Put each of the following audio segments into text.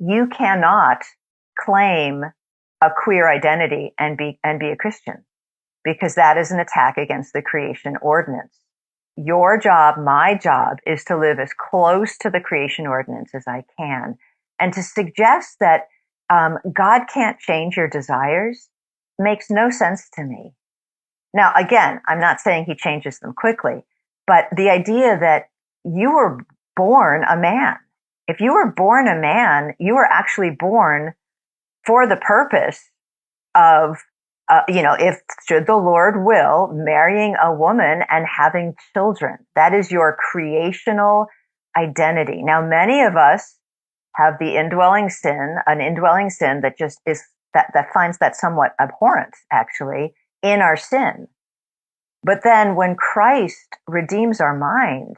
you cannot claim a queer identity and be a Christian, because that is an attack against the creation ordinance. Your job, my job, is to live as close to the creation ordinance as I can. And to suggest that God can't change your desires makes no sense to me. Now, again, I'm not saying he changes them quickly, but the idea that you were born a man. If you were born a man, you were actually born for the purpose of, if should the Lord will, marrying a woman and having children. That is your creational identity. Now, many of us have an indwelling sin that just is, that finds that somewhat abhorrent, actually, in our sin. But then when Christ redeems our mind,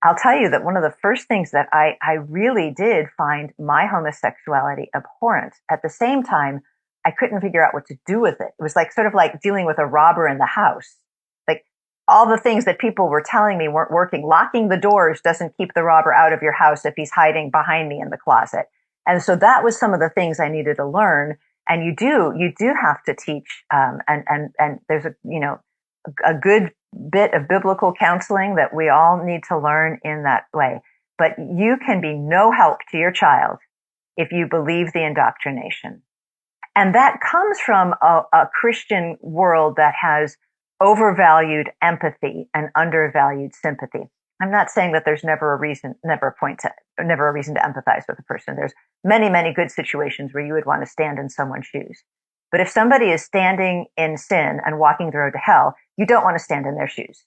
I'll tell you that one of the first things that I really did find my homosexuality abhorrent. At the same time, I couldn't figure out what to do with it. It was like sort of like dealing with a robber in the house. Like all the things that people were telling me weren't working. Locking the doors doesn't keep the robber out of your house if he's hiding behind me in the closet. And so that was some of the things I needed to learn. And you do have to teach. And there's a good bit of biblical counseling that we all need to learn in that way. But you can be no help to your child if you believe the indoctrination. And that comes from a Christian world that has overvalued empathy and undervalued sympathy. I'm not saying that there's never a reason to empathize with a person. There's many, many good situations where you would want to stand in someone's shoes. But if somebody is standing in sin and walking the road to hell, you don't want to stand in their shoes.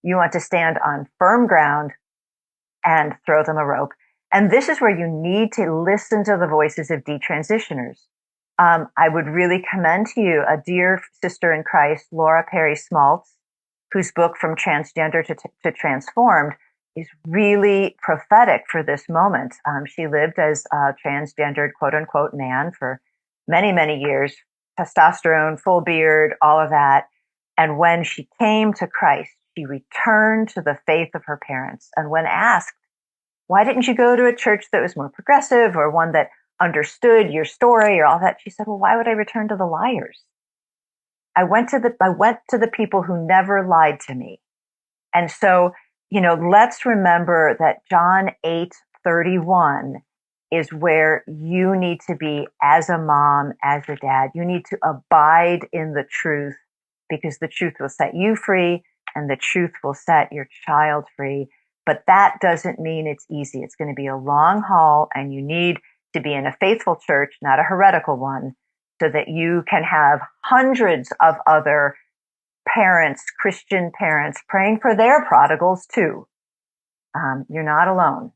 You want to stand on firm ground and throw them a rope. And this is where you need to listen to the voices of detransitioners. I would really commend to you a dear sister in Christ, Laura Perry Smaltz, whose book From Transgender to Transformed is really prophetic for this moment. She lived as a transgendered, quote unquote, man for many, many years, testosterone, full beard, all of that. And when she came to Christ, she returned to the faith of her parents. And when asked, why didn't you go to a church that was more progressive or one that understood your story or all that? She said, well, why would I return to the liars? I went to the people who never lied to me. And so, let's remember that John 8:31 is where you need to be as a mom, as a dad. You need to abide in the truth, because the truth will set you free and the truth will set your child free. But that doesn't mean it's easy. It's going to be a long haul, and you need to be in a faithful church, not a heretical one, so that you can have hundreds of other parents, Christian parents, praying for their prodigals too. You're not alone.